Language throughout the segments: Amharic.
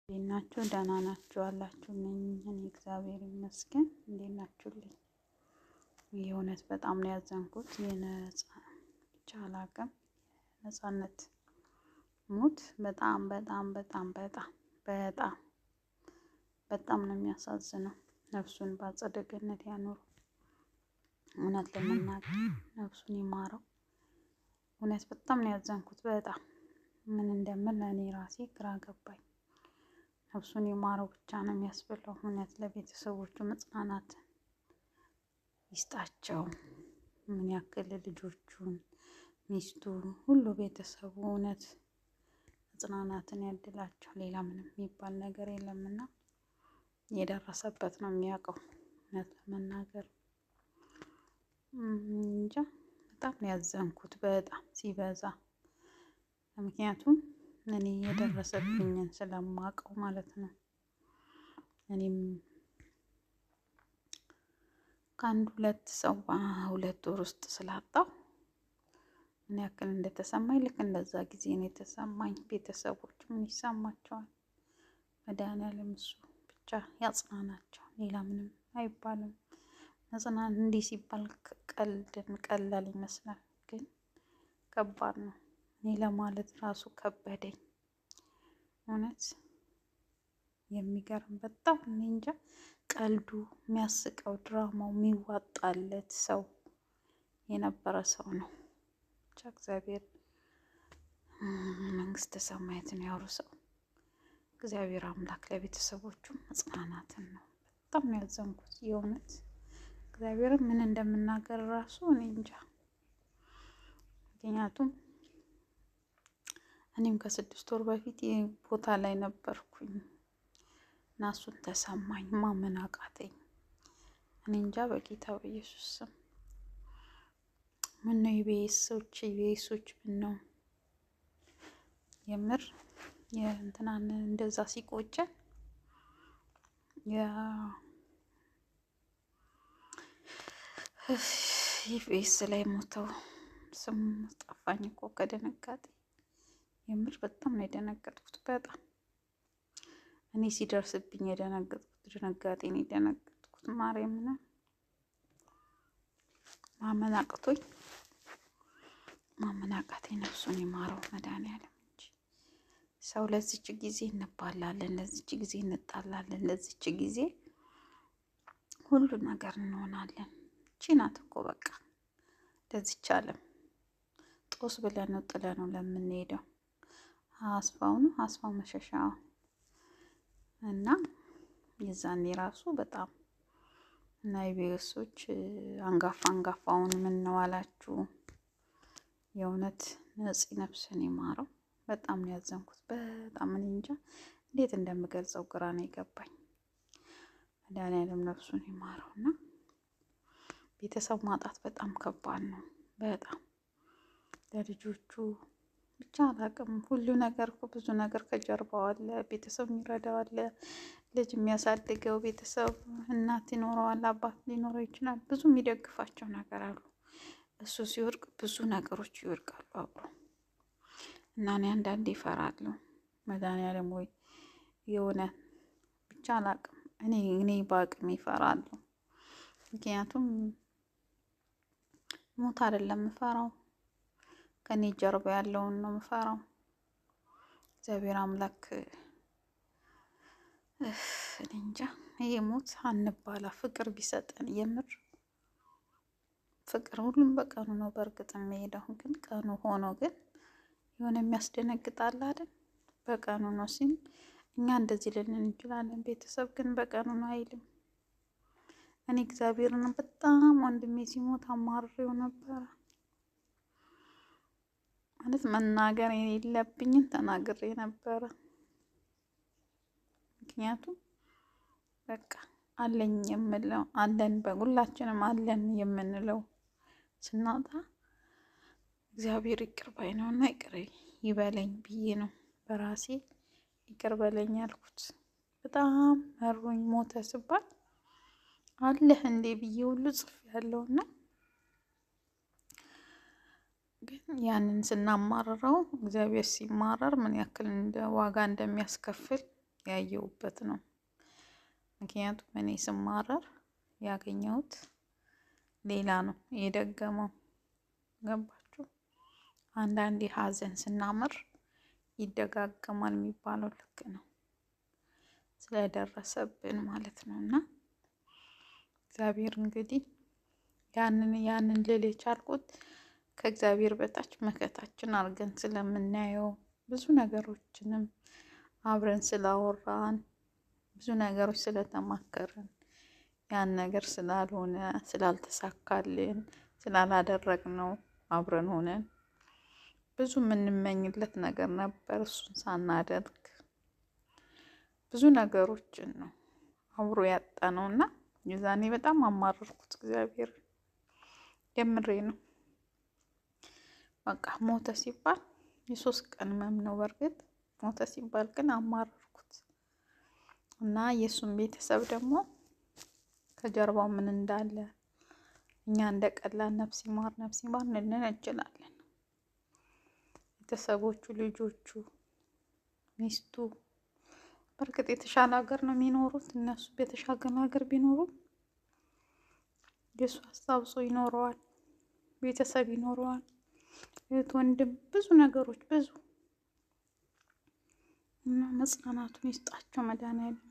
እንዴት ናችሁ? ደህና ናችሁ አላችሁልኝ? እኔ እግዚአብሔር ይመስገን። እንዴት ናችሁልኝ? የእውነት በጣም ነው ያዘንኩት። ብቻ አላውቅም። ነፃነት ሞት በጣም በጣም ነው የሚያሳዝነው። ነፍሱን በአጸደ ገነት ያኑረው። እውነት ለመናገር ነፍሱን ይማረው። እውነት በጣም ነው ያዘንኩት። በጣም ምን እንደምል እኔ ራሴ ግራ ገባኝ። ነፍሱን ይማረው ብቻ ነው የሚያስብለው። እውነት ለቤተሰቦቹ መጽናናት ይስጣቸው። ምን ያክል ልጆቹን፣ ሚስቱ፣ ሁሉ ቤተሰቡ እውነት መጽናናትን ያድላቸው። ሌላ ምንም የሚባል ነገር የለምና የደረሰበት ነው የሚያውቀው። እውነት ለመናገር እንጃ በጣም ነው ያዘንኩት። በጣም ሲበዛ ምክንያቱም እኔ የደረሰብኝን ስለማውቀው ማለት ነው። እኔም ከአንድ ሁለት ሰው በሁለት ወር ውስጥ ስላጣው ምን ያክል እንደተሰማኝ ልክ እንደዛ ጊዜ ነው የተሰማኝ። ቤተሰቦች ምን ይሰማቸዋል? መድኃኒዓለም እሱ ብቻ ያጽናናቸው። ሌላ ምንም አይባልም። መጽናናት እንዲህ ሲባል ቀላል ይመስላል፣ ግን ከባድ ነው። እኔ ለማለት ራሱ ከበደኝ። እውነት የሚገርም በጣም እኔ እንጃ። ቀልዱ የሚያስቀው ድራማው የሚዋጣለት ሰው የነበረ ሰው ነው። ብቻ እግዚአብሔር መንግስተ ሰማያትን ያውርሰው። እግዚአብሔር አምላክ ለቤተሰቦቹ መጽናናትን ነው። በጣም ነው ያዘንኩት የእውነት እግዚአብሔርን ምን እንደምናገር ራሱ እኔ እንጃ። ምክንያቱም እኔም ከ6 ወር በፊት ቦታ ላይ ነበርኩኝ እና እሱን ተሰማኝ። ማመን አቃተኝ። እኔ እንጃ በጌታ በኢየሱስ ስም ምን ነው የቤሶች ምን ነው የምር የእንትናን እንደዛ ሲቆጨን የቤስ ላይ ሞተው ስም ጠፋኝ እኮ ከደነጋጤ። የምር በጣም ነው የደነገጥኩት። በጣም እኔ ሲደርስብኝ የደነገጥኩት ድንጋጤ ነው የደነገጥኩት። ማርያምን ማመን አቃተኝ። ነፍሱን ይማረው መድኃኒዓለም እንጂ ሰው ለዚች ጊዜ እንባላለን፣ ለዚች ጊዜ እንጣላለን፣ ለዚች ጊዜ ሁሉ ነገር እንሆናለን። እቺ ናት እኮ በቃ ለዚች ዓለም ጦስ ብለን ነው ጥለነው ለምንሄደው። አስፋው መሸሻው እና የዛኔ ራሱ በጣም እና የቤሶች አንጋፋውን ምን ነው አላችሁ። የእውነት ነፍስን ይማረው። በጣም ነው ያዘንኩት። በጣም እኔ እንጃ እንዴት እንደምገልጸው ግራ ነው የገባኝ። መድኃኒዓለም ነፍሱን ይማረው እና ቤተሰብ ማጣት በጣም ከባድ ነው። በጣም ለልጆቹ ብቻ አላውቅም። ሁሉ ነገር እኮ ብዙ ነገር ከጀርባው አለ። ቤተሰብ የሚረዳው አለ፣ ልጅ የሚያሳድገው ቤተሰብ፣ እናት ይኖረዋል፣ አባት ሊኖረው ይችላል። ብዙ የሚደግፋቸው ነገር አሉ። እሱ ሲወድቅ ብዙ ነገሮች ይወድቃሉ አብሮ እና እኔ አንዳንዴ እፈራለሁ። መድኃኒዓለም ወይ የሆነ ብቻ አላውቅም። እኔ በአቅሜ እፈራለሁ። ምክንያቱም ሞት አይደለም የምፈራው፣ ከኔ ጀርባ ያለውን ነው የምፈራው። እግዚአብሔር አምላክ እኔ እንጃ። ይሄ ሞት አንባላ ፍቅር ቢሰጠን የምር ፍቅር ሁሉም በቀኑ ነው በእርግጥ የሚሄደው፣ ግን ቀኑ ሆኖ ግን የሆነ የሚያስደነግጣል አይደል? በቀኑ ነው ሲል እኛ እንደዚህ ልንን እንችላለን። ቤተሰብ ግን በቀኑ ነው አይልም። እኔ እግዚአብሔርን በጣም ወንድሜ ሲሞት አማርሬው ነበረ ማለት መናገር የሌለብኝን ተናግሬ ነበረ። ምክንያቱም በቃ አለኝ የምለው አለን፣ በሁላችንም አለን የምንለው ስናጣ እግዚአብሔር ይቅር ባይ ነውና ይቅር ይበለኝ ብዬ ነው በራሴ ይቅር በለኝ ያልኩት። በጣም መሮኝ ሞተ ስባል አለህ እንዴ ብዬ ሁሉ ጽፌያለሁና ግን ያንን ስናማርረው እግዚአብሔር ሲማረር ምን ያክል ዋጋ እንደሚያስከፍል ያየሁበት ነው። ምክንያቱም እኔ ስማረር ያገኘሁት ሌላ ነው የደገመው። ገባችሁ? አንዳንዴ ሀዘን ስናምር ይደጋገማል የሚባለው ልክ ነው፣ ስለደረሰብን ማለት ነው። እና እግዚአብሔር እንግዲህ ያንን ልል የቻልኩት ከእግዚአብሔር በታች መከታችን አድርገን ስለምናየው ብዙ ነገሮችንም አብረን ስላወራን ብዙ ነገሮች ስለተማከርን ያን ነገር ስላልሆነ ስላልተሳካልን ስላላደረግነው አብረን ሆነን ብዙ የምንመኝለት ነገር ነበር። እሱን ሳናደርግ ብዙ ነገሮችን ነው አብሮ ያጣነው እና የዛኔ በጣም አማረርኩት እግዚአብሔር። የምሬ ነው። በቃ ሞተ ሲባል የ3 ቀን ህመም ነው። በእርግጥ ሞተ ሲባል ግን አማረርኩት እና የእሱን ቤተሰብ ደግሞ ከጀርባው ምን እንዳለ እኛ እንደ ቀላል ነፍስ ይማር ልንል እንችላለን። ቤተሰቦቹ፣ ልጆቹ፣ ሚስቱ በእርግጥ የተሻለ ሀገር ነው የሚኖሩት። እነሱ በተሻለ ሀገር ቢኖሩም የእሱ አስታውሶ ይኖረዋል፣ ቤተሰብ ይኖረዋል፣ እህት ወንድም፣ ብዙ ነገሮች ብዙ እና መጽናናቱን ይስጣቸው መድኃኒዓለም።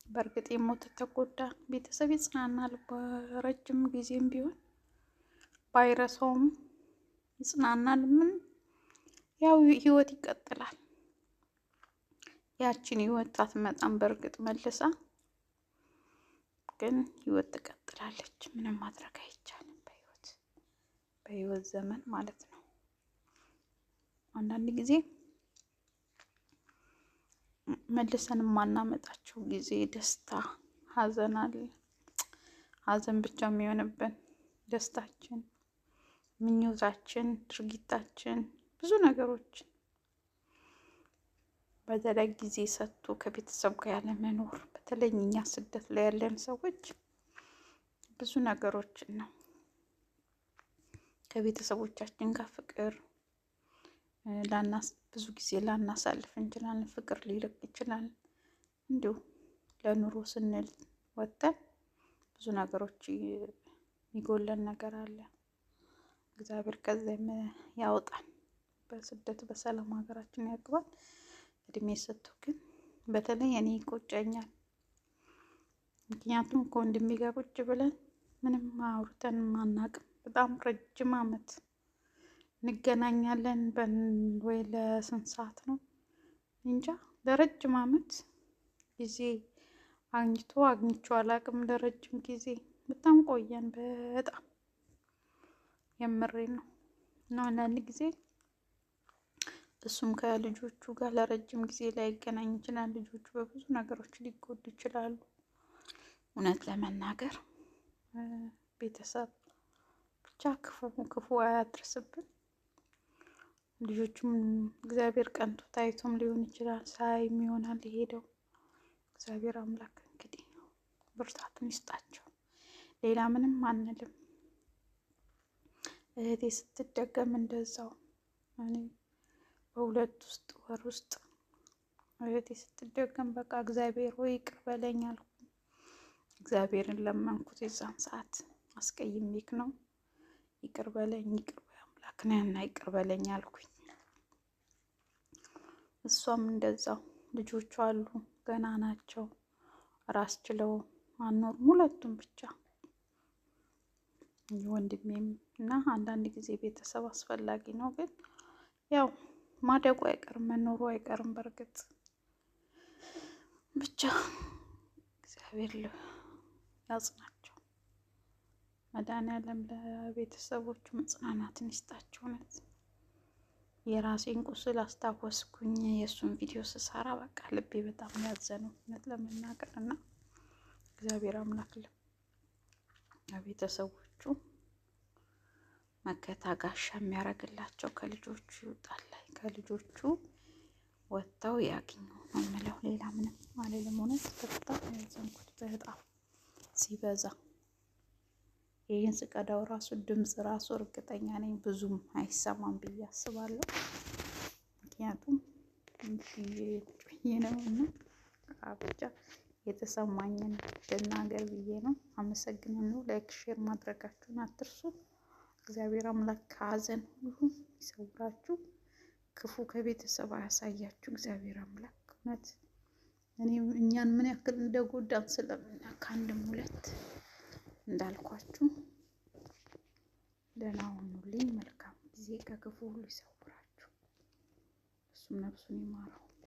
በእርግጥ የሞተ ተጎዳ ቤተሰብ ይጽናናል፣ በረጅም ጊዜም ቢሆን ባይረሳውም ይጽናናል። ምን ያው ህይወት ይቀጥላል። ያችን ህይወት አትመጣም በእርግጥ መልሳ፣ ግን ህይወት ትቀጥላለች። ምንም ማድረግ አይቻልም በህይወት ዘመን ማለት ነው። አንዳንድ ጊዜ መልሰን የማናመጣቸው ጊዜ ደስታ፣ ሀዘን አለ። ሀዘን ብቻ የሚሆንብን ደስታችን፣ ምኞታችን፣ ድርጊታችን፣ ብዙ ነገሮች በተለይ ጊዜ ሰጥቶ ከቤተሰብ ጋር ያለ መኖር፣ በተለይ እኛ ስደት ላይ ያለን ሰዎች ብዙ ነገሮችን ነው ከቤተሰቦቻችን ጋር ፍቅር ብዙ ጊዜ ላናሳልፍ እንችላለን። ፍቅር ሊርቅ ይችላል። እንዲሁ ለኑሮ ስንል ወጥተን ብዙ ነገሮች የሚጎለን ነገር አለ። እግዚአብሔር ከዚህም ያውጣን። በስደት በሰላም ሀገራችን ያግባል። እድሜ ሰጥቶ ግን በተለይ እኔ ይቆጨኛል። ምክንያቱም ከወንድሜ ጋር ቁጭ ብለን ምንም አውርተን አናውቅም። በጣም ረጅም ዓመት እንገናኛለን። ወይ ለስንት ሰዓት ነው እንጃ፣ ለረጅም ዓመት ጊዜ አግኝቼው አላውቅም። ለረጅም ጊዜ በጣም ቆየን። በጣም የምሬ ነው። እና አንዳንድ ጊዜ እሱም ከልጆቹ ጋር ለረጅም ጊዜ ላይገናኝ ይችላል። ልጆቹ በብዙ ነገሮች ሊጎዱ ይችላሉ። እውነት ለመናገር ቤተሰብ ብቻ ክፉ አያድርስብን። ልጆቹም እግዚአብሔር ቀንቶ ታይቶም ሊሆን ይችላል፣ ሳይም ይሆናል የሄደው። እግዚአብሔር አምላክ እንግዲህ ብርታቱን ይስጣቸው። ሌላ ምንም አንልም። እህቴ ስትደገም እንደዛው እኔ በ2 ወር ውስጥ እህቴ ስትደገም በቃ እግዚአብሔር ሆይ ይቅር በለኝ አልኩ። እግዚአብሔርን ለመንኩት። የዛን ሰዓት አስቀይሜክ ነው፣ ይቅር በለኝ፣ ይቅር በይ አምላክ ነህና ይቅር በለኝ አልኩኝ። እሷም እንደዛው ልጆቹ አሉ፣ ገና ናቸው፣ ራስ ችለው አኖሩም፣ ሁለቱም ብቻ ወንድሜም እና አንዳንድ ጊዜ ቤተሰብ አስፈላጊ ነው። ግን ያው ማደጉ አይቀርም፣ መኖሩ አይቀርም። በእርግጥ ብቻ እግዚአብሔር ያጽናቸው መድኃኒዓለም፣ ለቤተሰቦቹ መጽናናትን ይስጣቸው። እውነት የራሴን ቁስል አስታወስኩኝ የእሱን ቪዲዮ ስሰራ። በቃ ልቤ በጣም ያዘነው እውነት ለመናገር እና እግዚአብሔር አምላክ ለቤተሰቦቹ መከታ ጋሻ የሚያደርግላቸው ከልጆቹ ይውጣል፣ ከልጆቹ ወጥተው ያግኙ ነው የምለው። ሌላ ምንም አልልም። እውነት በጣም ያዘንኩት በጣም ሲበዛ። ይህን ስቀዳው ራሱ ድምፅ ራሱ እርግጠኛ ነኝ ብዙም አይሰማም ብዬ አስባለሁ። ምክንያቱም ብዬ ነው እና ብቻ የተሰማኝን ልናገር ብዬ ነው። አመሰግናለሁ። ላይክ ሼር ማድረጋችሁን አትርሱ። እግዚአብሔር አምላክ ከሀዘን ሁሉ ይሰውራችሁ፣ ክፉ ከቤተሰብ አያሳያችሁ። እግዚአብሔር አምላክ እውነት እኛን ምን ያክል እንደጎዳን ስለምናውቅ ከአንድም ሁለት እንዳልኳችሁ ደህና ሁኑልኝ። መልካም ጊዜ፣ ከክፉ ሁሉ ይሰውራችሁ፣ እሱም ነፍሱን ይማረው።